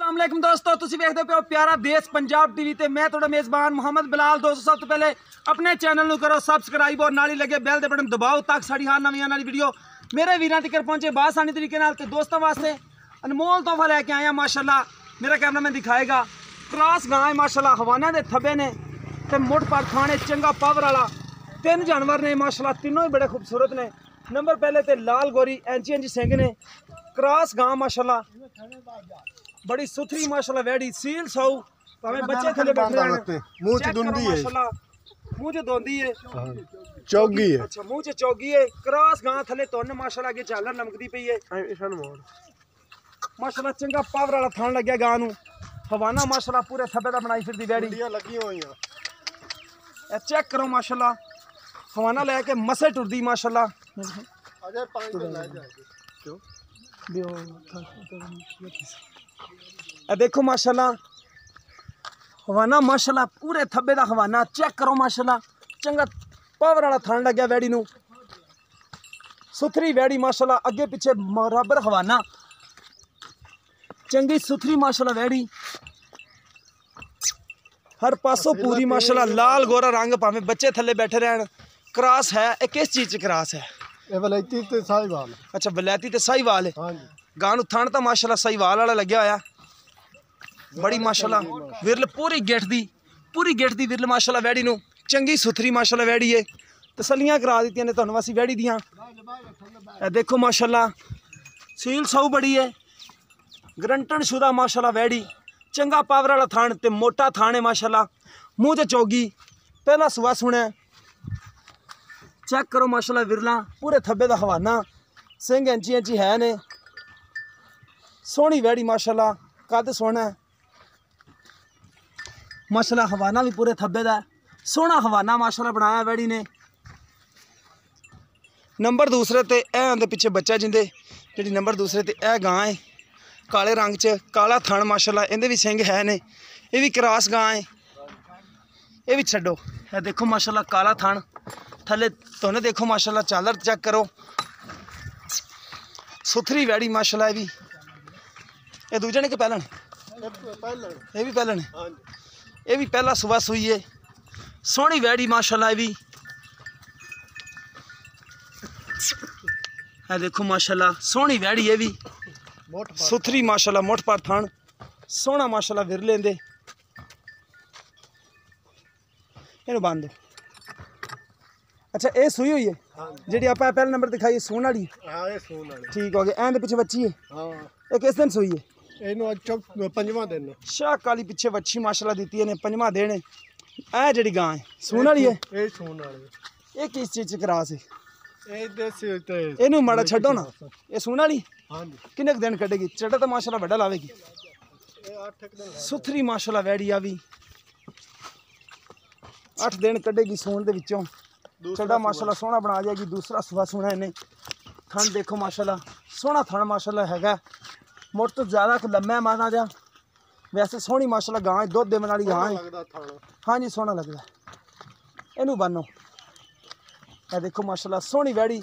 अस्सलाम वालेकुम दोस्तों, तुसीं वेखदे पे हो प्यारा देश पंजाब टीवी ते मैं तुहाडा मेज़बान मोहम्मद बिलाल। दोस्तों सब तो पहले अपने चैनल नूं करो सबसक्राइब और नाल ही लगे बैल दे बटन दबाओ ताकि साडी हर नवीं आने वाली वीडियो मेरे वीरां तक पहुंचे बासानी तरीके नाल। ते दोस्तों वास्ते अनमोल तोहफा लैके आया माशाल्लाह, मेरा कैमरामैन दिखाएगा। क्रॉस गां है माशाल्लाह, हवाना दे थब्बे ने ते मुठ पर खाने चंगा पावर वाला तीन जानवर ने माशाल्लाह, तीनों ही बड़े खूबसूरत ने। नंबर पहले ते लाल गोरी ऐंची ऐंची सिंह ने, क्रॉस गां माशाल्लाह बड़ी सुथरी माशाल्लाह, वैडी सील साऊ भावे बच्चे थले बैठे रहन, मुंह च दुंदी है माशाल्लाह, मुंह च दोंदी है, चौगी है। अच्छा मुंह च चौगी है। क्रॉस गां थले तोन माशाल्लाह के झालर लमकदी पई है माशाल्लाह, चंगा पावर वाला थान लग्या गां नू। हवाना माशाल्लाह पूरे थब्बे दा बनाई फिरदी वैडी लगी हुई है। ए चेक करो माशाल्लाह, हवाना लेके मसे टुरदी माशाल्लाह। अजय 5 दिन ले जाएगी क्यों ए देखो माशाल्लाह, हवाना माशाल्लाह पूरे थब्बे दा हवाना चेक करो माशाल्लाह, चंगा पावर वाला थान लग्या वैडी नू। सुथरी वैडी माशाल्लाह, अगे पीछे बराबर हवाना, चंगी सुथरी माशाल्लाह वैडी, हर पासों पूरी माशाल्लाह, लाल गोरा रंग भावे बच्चे थले बैठे रहन। क्रॉस है, ये किस चीज़ च क्रॉस है? ये वलैती ते साहिवाल। अच्छा वलैती ते साहिवाल है। हां जी, गां नू थान तो माशाल्लाह साहिवाल वाला लग्या होया, बड़ी माशाल्लाह विरल पूरी गिठ दी विरल माशाल्लाह वैडी नू चंगी सुथरी माशाल्लाह वैडी है। तसलियां करा दी ने तुहानू असीं वैडी दियां। देखो माशाल्लाह सील साऊ बड़ी है, गरंटन शुदा माशाल्लाह वैडी, चंगा पावर वाला थान ते मोटा थान है माशाल्लाह। मुँह च चौगी, पहला सुआ सुने, चेक करो माशाल्लाह विरला पूरे थब्बे दा हवाना, सिंह इंची इंची है ने, सोहनी वैडी माशाल्लाह, कद सोहना है माशाल्लाह। हवाना भी पूरे थब्बे दा सोहना हवाना माशाल्लाह बनाया वैडी ने। नंबर दूसरे ते ए उंदे पिछे बच्चा जिंदे जी, नंबर दूसरे ते ए गां है काले रंग च, काला थण माशाल्लाह, इंदे भी सिंह है ने। ये भी क्रॉस गां है, ये भी छड्डो। ए देखो माशाल्लाह काला थण थले तुने देखो माशाल्लाह, चालर चेक करो, सुथरी वैडी माशाल्लाह। ये दूजे ने कि पहलन? ये भी पहलन है, ये भी पहला सुबह सुई है, सोहनी वैडी माशाल्लाह। भी है देखो माशाल्लाह सोहनी वैडी, ये भी सुथरी माशाल्लाह, मुठ पर थान सोहना माशाल्लाह विरले दे। इन्हू बंद दो। अच्छा ये सुई हुई है जी आप पहले नंबर दिखाई सून वाली? हां ये सून वाली ठीक हो गया। एंड पीछे बच्ची है? हां ये किस दिन सुई है? ਇਹਨੂੰ ਅੱਜ 5ਵਾਂ ਦਿਨ ਹੈ। शाह काली पीछे बच्ची माशाल्लाह दी है ने, 5वां दिन है। ए जी गां है सून वाली है, ਇਹ ਸੂਨ ਵਾਲੀ। ये किस चीज़ क्रॉस है? ਇਹ ਦੇਸੀ ਤੇ इनू माड़ा छड्डो ना, ये सून वाली हां जी, किन्ने दिन कटेगी? चढ़ा तो माशाल्लाह बड़ा लावेगी, ਇਹ 8 ਦਿਨ सुथरी माशाल्लाह वैडी आ भी 8 दिन कटेगी सून दे विचों। चढ़ा माशाल्लाह सोहना बना जाएगी। दूसरा सुबह सोहना इन्हें। थन देखो माशाल्लाह सोहना थन माशाल्लाह हैगा, मुठ तो ज़्यादा लम्मा है माना जा, वैसे सोहनी माशाल्लाह गां है, दुध देने वाली गां है। ਲੱਗਦਾ ਥਾਣਾ। हाँ जी सोहना लगता है। इनू बनो ए देखो माशाल्लाह सोहनी वैड़ी,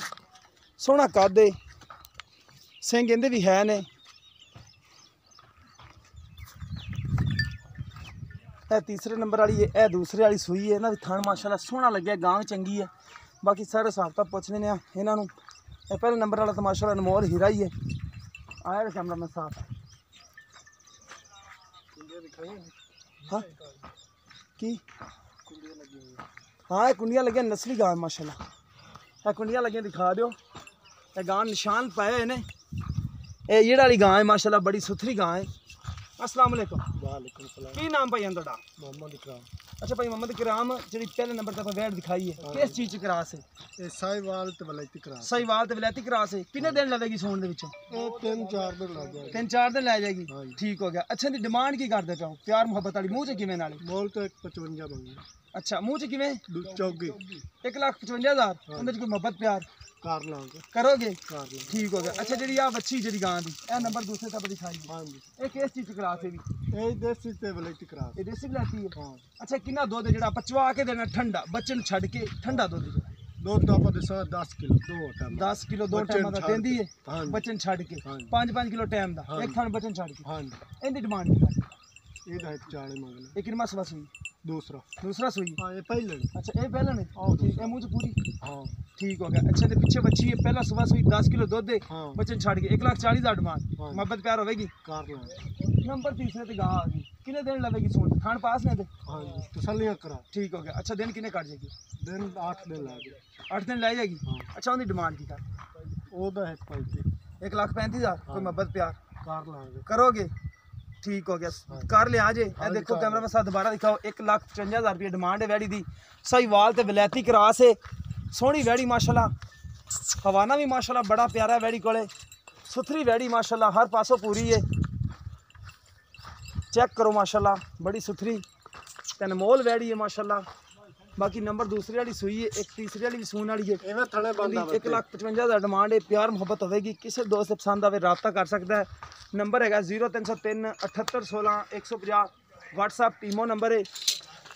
सोहना कद है, सिंह इंदे भी है ने। ए तीसरे नंबर वाली है, ए दूसरे वाली सूई है। इन्हां दी थान माशाल्लाह सोहना लग्या, गां चंगी है। बाकी सारे हिसाब ताब पुछ लेने इन्हां नूं। ए पहले नंबर वाला तो माशाल्लाह अनमोल हीरा ही है। आया कैमरा में साफ। हाँ की हाँ, कुंडियाँ लगे नस्ली गां माशाल्लाह, ये कुंडियाँ लगे दिखा दो। ये गां निशान पाए ने, ये ये वाली गां है माशाल्लाह, बड़ी सुथरी गां है। अस्सलाम वालेकुम। वालेकुम सलाम। की नाम भाई तुहाडा? मोहम्मद इकराम। अच्छा भाई मोहम्मद इकराम, जी पहले नंबर तक वैट दिखाई है, किस चीज़ च क्रॉस है? ਇਹ ਸਾहिਵਾਲ ਤੇ ਵਲੈਤੀ ਕਰਾ। साहिवाल ते वलैती क्रॉस है। कितने दिन लगेगी सून दे विचों? ਇਹ 3-4 ਦਿਨ ਲੱਗ ਜਾएगा। 3-4 दिन लै जाएगी। हाँ जी। ठीक हो गया। अच्छा दी डिमांड की करदे पे हो? प्यार मुहब्बत वाली मूँह च किवें नाले? ਮੋਲ ਤੇ 55 ਮੰਗੀ। अच्छा मूँह च किवें? ਚੌਗੀ 1,55,000 उहदे च कोई मुहब्बत प्यार ਕਰ ਲਾਂਗੇ। करोगे? ਕਰ ਲਾਂਗੇ। ठीक हो गया। अच्छा जी आ बच्ची जी गां दी, ए नंबर दूसरे तब दिखाई ਹਾਂ ਜੀ, ये किस चीज़ च क्रॉस है? भी ਇਹ ਦੇਸੀ ਤੇ ਵਲੈਤੀ ਕਰਾ। ये देसी वलैती है। ਹਾਂ अच्छा कितना दुध है जिहड़ा पचवा के देना ठंडा, बच्चे नूं छड्ड के ठंडा दुध? ਦੁੱਧ ਆਪਾਂ ਦੱਸਾਂ 10 ਕਿਲੋ ਦੋ ਟਾਈਮ 10 ਕਿਲੋ ਦੋ ਬੱਚਨ ਟਾਈਮਾਂ ਦਾ ਛੱਡ ਦਿੰਦੀ ਹੈ ਹਾਂਜੀ। ਬਚਨ ਛੱਡ ਕੇ ਹਾਂਜੀ। 5-5 ਕਿਲੋ ਟਾਈਮ ਦਾ ਹਾਂਜੀ। ਇੱਕ ਥਣ ਬਚਨ ਛੱਡ ਕੇ ਹਾਂਜੀ ਇਹਦੀ ਡਿਮਾਂਡ ਕੀ ਕਰ ਇਹਦਾ ਇੱਕ 40 ਮੰਗਣਾ ਇਹ ਕਿੰਨਾ ਸਵਾ ਸੂਈ ਦੂਸਰਾ ਦੂਸਰਾ ਸੂਈ ਹਾਂ ਇਹ ਪਹਿਲੇ ਨੇ। ਅੱਛਾ ਇਹ ਪਹਿਲਾਂ ਨੇ ਆਹੋ। ਠੀਕ ਇਹ ਮੂੰਹ ਚ ਪੂਰੀ ਹਾਂ ठीक हो गया अच्छा ते पीछे बच्ची है पहला सुबह सुई 10 किलो दूध दे हाँ। बच्चन छाड़ के 1,40,000 डिमांड हाँ। मोहब्बत प्यार होगी कार ला नंबर तीसरे ते गा आ गई किने दिन लगेगी सोन खान पास ने दे हाँ जी तसल्लियां करा ठीक हो गया अच्छा दिन किने काट जाएगी दिन 8 दिन ला गए 8 दिन लै जाएगी हाँ। अच्छा उनकी डिमांड की कर ਉਹਦਾ ਇੱਕ 35 1,35,000 कोई मोहब्बत प्यार ਕਾਰ ਲਾਂਗੇ करोगे ठीक हो गया कर ले आज ए देखो कैमरा में साथ दोबारा दिखाओ 1,55,000 रुपये डिमांड है वैड़ी दी सही वाल ते वलैती क्रास है सोहनी वैड़ी माशाल्लाह हवाना भी माशाल्लाह बड़ा प्यारा वैड़ी कोले सुथरी वैड़ी माशाल्लाह हर पासों पूरी है चेक करो माशाल्लाह बड़ी सुथरी ते अनमोल वैड़ी है माशाल्लाह बाकी नंबर दूसरी वाली सूई है एक तीसरी वाली भी सून वाली है ਐਵੇਂ ਥਣੇ ਬੰਦਾ 1,55,000 डिमांड है प्यार मोहब्बत होगी किसी दोस्त से पसंद आवे रब्ता कर सकता है नंबर है 0303 78 16 150 व्हाट्सएप टीमो नंबर है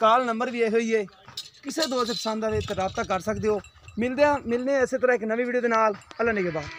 कॉल नंबर भी यही है किसी दोस्त से पसंद आवे तो रब्ता कर सकते हो मिलने इस तरह एक नवी वीडियो के नाल अल्लाह ने के बाद।